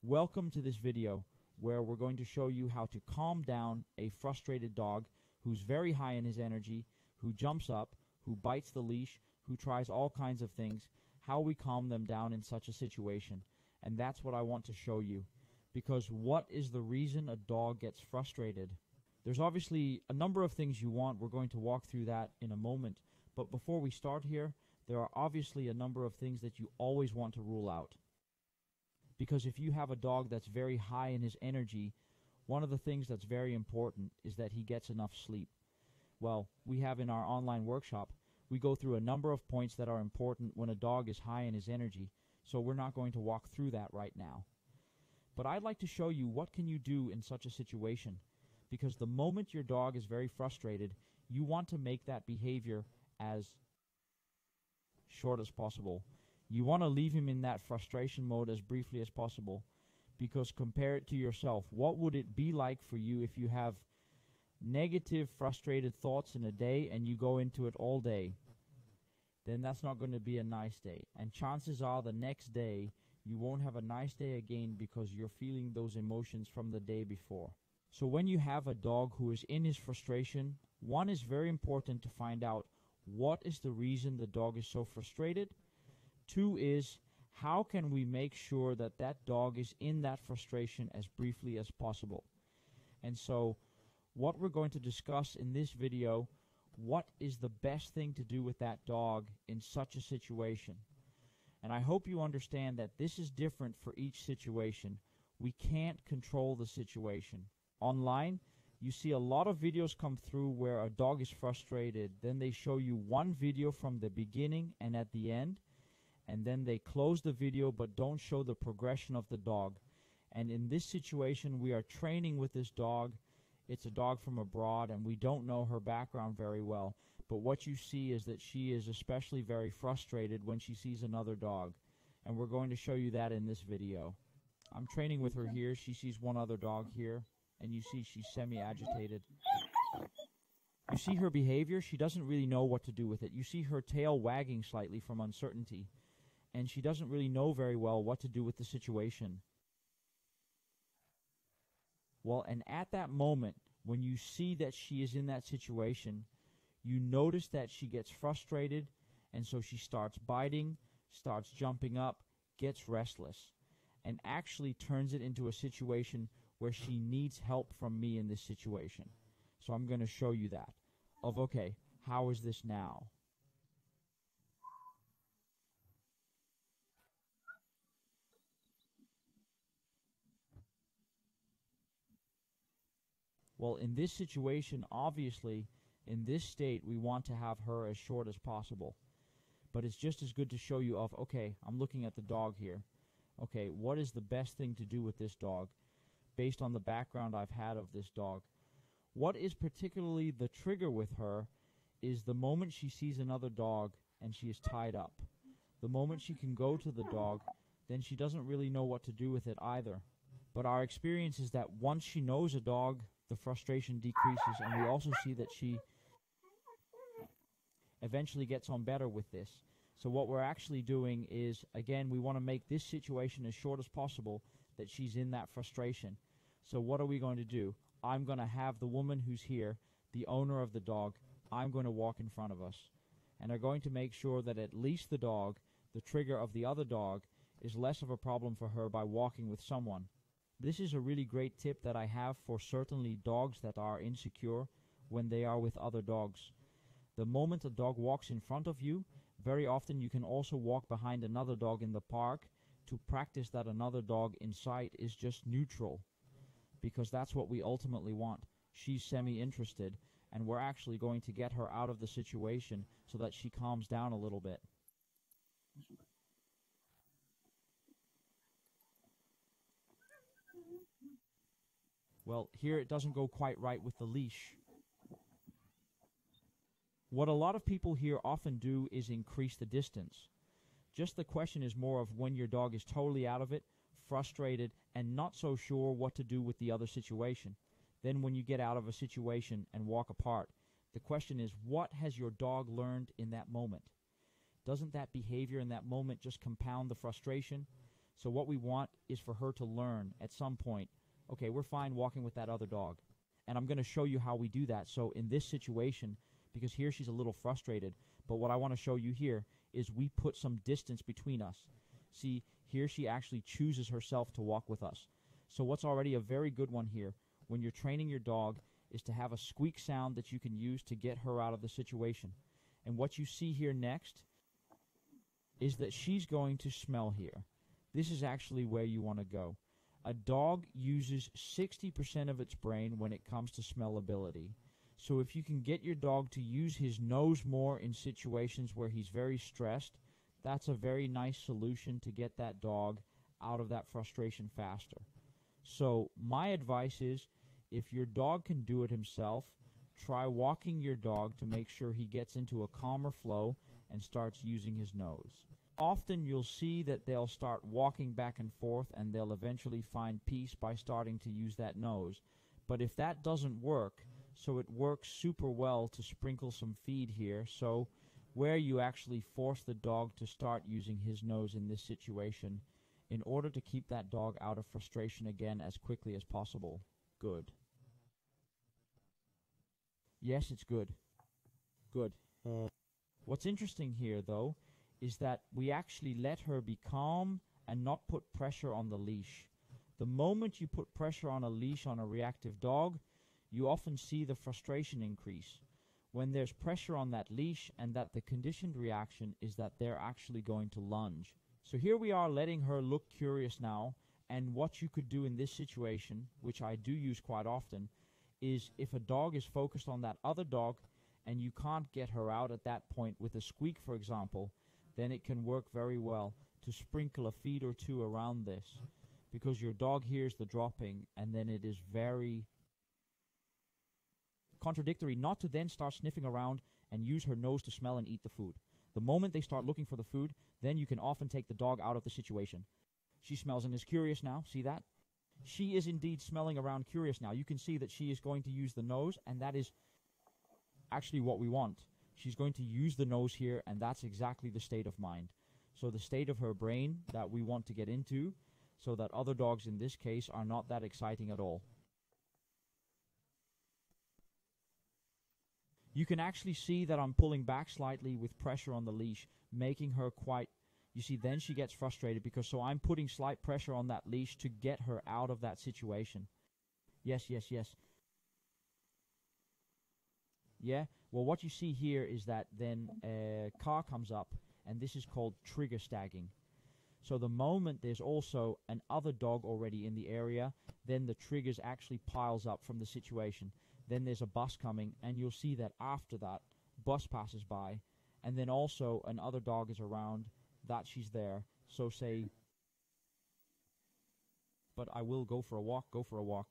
Welcome to this video where we're going to show you how to calm down a frustrated dog who's very high in his energy, who jumps up, who bites the leash, who tries all kinds of things, how we calm them down in such a situation. And that's what I want to show you. Because what is the reason a dog gets frustrated? There's obviously a number of things you want. We're going to walk through that in a moment. But before we start here, there are obviously a number of things that you always want to rule out. Because if you have a dog that's very high in his energy, one of the things that's very important is that he gets enough sleep. Well, we have in our online workshop, we go through a number of points that are important when a dog is high in his energy, so we're not going to walk through that right now. But I'd like to show you what can you do in such a situation, because the moment your dog is very frustrated, you want to make that behavior as short as possible. You want to leave him in that frustration mode as briefly as possible, because compare it to yourself. What would it be like for you if you have negative, frustrated thoughts in a day and you go into it all day? Then that's not going to be a nice day. And chances are the next day you won't have a nice day again because you're feeling those emotions from the day before. So when you have a dog who is in his frustration, one is very important to find out what is the reason the dog is so frustrated. Two is, how can we make sure that that dog is in that frustration as briefly as possible? And so what we're going to discuss in this video, what is the best thing to do with that dog in such a situation? And I hope you understand that this is different for each situation. We can't control the situation. Online, you see a lot of videos come through where a dog is frustrated. Then they show you one video from the beginning and at the end, and then they close the video but don't show the progression of the dog. And in this situation, we are training with this dog. It's a dog from abroad, and we don't know her background very well. But what you see is that she is especially very frustrated when she sees another dog. And we're going to show you that in this video. I'm training with her here. She sees one other dog here, and you see she's semi-agitated. You see her behavior? She doesn't really know what to do with it. You see her tail wagging slightly from uncertainty, and she doesn't really know very well what to do with the situation. Well, and at that moment, when you see that she is in that situation, you notice that she gets frustrated, and so she starts biting, starts jumping up, gets restless, and actually turns it into a situation where she needs help from me in this situation. So I'm going to show you that. Okay, how is this now? Well, in this situation, obviously, in this state, we want to have her as short as possible. But it's just as good to show you okay, I'm looking at the dog here. Okay, what is the best thing to do with this dog based on the background I've had of this dog? What is particularly the trigger with her is the moment she sees another dog and she is tied up. The moment she can go to the dog, then she doesn't really know what to do with it either. But our experience is that once she knows a dog, the frustration decreases, and we also see that she eventually gets on better with this. So what we're actually doing is, again, we want to make this situation as short as possible, that she's in that frustration. So what are we going to do? I'm going to have the woman who's here, the owner of the dog, I'm going to walk in front of us. And are going to make sure that at least the dog, the trigger of the other dog, is less of a problem for her by walking with someone. This is a really great tip that I have for certainly dogs that are insecure when they are with other dogs. The moment a dog walks in front of you, very often you can also walk behind another dog in the park to practice that another dog in sight is just neutral, because that's what we ultimately want. She's semi-interested, and we're actually going to get her out of the situation so that she calms down a little bit. Well, here it doesn't go quite right with the leash. What a lot of people here often do is increase the distance. Just the question is more of when your dog is totally out of it, frustrated, and not so sure what to do with the other situation. Then when you get out of a situation and walk apart, the question is, what has your dog learned in that moment? Doesn't that behavior in that moment just compound the frustration? So what we want is for her to learn at some point, okay, we're fine walking with that other dog. And I'm going to show you how we do that. So in this situation, because here she's a little frustrated, but what I want to show you here is we put some distance between us. See, here she actually chooses herself to walk with us. So what's already a very good one here, when you're training your dog, is to have a squeak sound that you can use to get her out of the situation. And what you see here next is that she's going to smell here. This is actually where you want to go. A dog uses 60% of its brain when it comes to smell ability. So if you can get your dog to use his nose more in situations where he's very stressed, that's a very nice solution to get that dog out of that frustration faster. So my advice is, if your dog can do it himself, try walking your dog to make sure he gets into a calmer flow and starts using his nose. Often you'll see that they'll start walking back and forth and they'll eventually find peace by starting to use that nose. But if that doesn't work, so it works super well to sprinkle some feed here, so where you actually force the dog to start using his nose in this situation in order to keep that dog out of frustration again as quickly as possible. Good. Yes, it's good. Good. What's interesting here, though, is that we actually let her be calm and not put pressure on the leash. The moment you put pressure on a leash on a reactive dog, you often see the frustration increase. When there's pressure on that leash, and that the conditioned reaction is that they're actually going to lunge. So here we are letting her look curious now, and what you could do in this situation, which I do use quite often, is if a dog is focused on that other dog and you can't get her out at that point with a squeak, for example, then it can work very well to sprinkle a feed or two around this, because your dog hears the dropping, and then it is very contradictory not to then start sniffing around and use her nose to smell and eat the food. The moment they start looking for the food, then you can often take the dog out of the situation. She smells and is curious now. See that? She is indeed smelling around curious now. You can see that she is going to use the nose, and that is actually what we want. She's going to use the nose here, and that's exactly the state of mind. So the state of her brain that we want to get into, so that other dogs in this case are not that exciting at all. You can actually see that I'm pulling back slightly with pressure on the leash, making her quite, you see, then she gets frustrated because so I'm putting slight pressure on that leash to get her out of that situation. Yes, yes, yes. Yeah, well, what you see here is that then a car comes up, and this is called trigger stagging. So the moment there's also an other dog already in the area, then the triggers actually piles up from the situation. Then there's a bus coming, and you'll see that after that, bus passes by, and then also another dog is around, that she's there. So say, but I will go for a walk, go for a walk.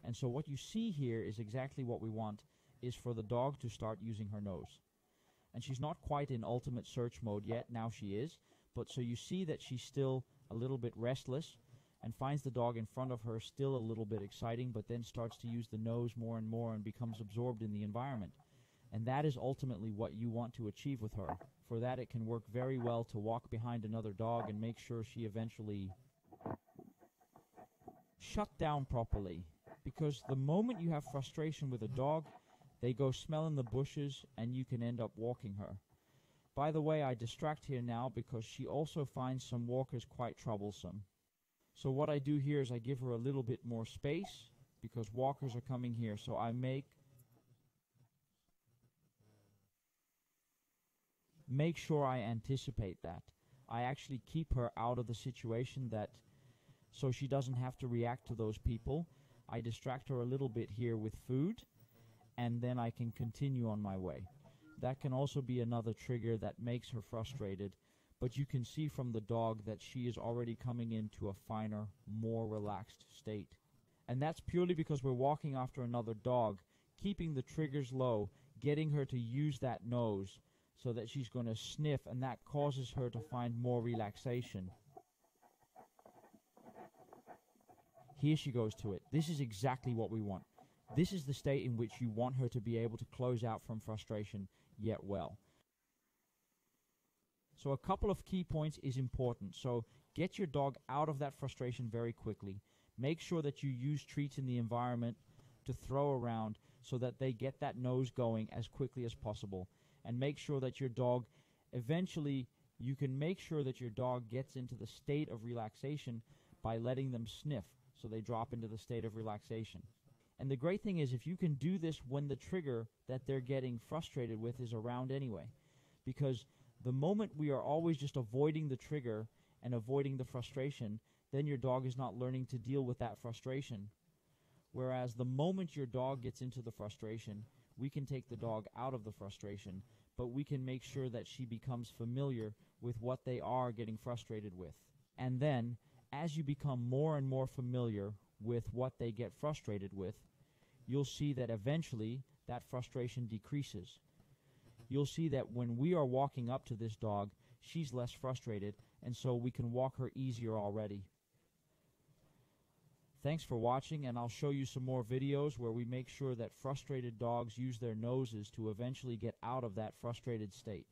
And so what you see here is exactly what we want, is for the dog to start using her nose. And she's not quite in ultimate search mode yet, now she is, but so you see that she's still a little bit restless and finds the dog in front of her still a little bit exciting, but then starts to use the nose more and more and becomes absorbed in the environment. And that is ultimately what you want to achieve with her. For that, it can work very well to walk behind another dog and make sure she eventually shut down properly. Because the moment you have frustration with a dog, they go smell in the bushes and you can end up walking her. By the way, I distract here now because she also finds some walkers quite troublesome. So what I do here is I give her a little bit more space because walkers are coming here. So I make sure I anticipate that. I actually keep her out of the situation that so she doesn't have to react to those people. I distract her a little bit here with food, and then I can continue on my way. That can also be another trigger that makes her frustrated, but you can see from the dog that she is already coming into a finer, more relaxed state. And that's purely because we're walking after another dog, keeping the triggers low, getting her to use that nose so that she's going to sniff, and that causes her to find more relaxation. Here she goes to it. This is exactly what we want. This is the state in which you want her to be able to close out from frustration, yet well. So a couple of key points is important. So Get your dog out of that frustration very quickly. Make sure that you use treats in the environment to throw around so that they get that nose going as quickly as possible. And make sure that your dog, eventually, you can make sure that your dog gets into the state of relaxation by letting them sniff, so they drop into the state of relaxation. And the great thing is, if you can do this when the trigger that they're getting frustrated with is around anyway, because the moment we are always just avoiding the trigger and avoiding the frustration, then your dog is not learning to deal with that frustration. Whereas the moment your dog gets into the frustration, we can take the dog out of the frustration, but we can make sure that she becomes familiar with what they are getting frustrated with. And then, as you become more and more familiar with what they get frustrated with, you'll see that eventually that frustration decreases. You'll see that when we are walking up to this dog, she's less frustrated, and so we can walk her easier already. Thanks for watching, and I'll show you some more videos where we make sure that frustrated dogs use their noses to eventually get out of that frustrated state.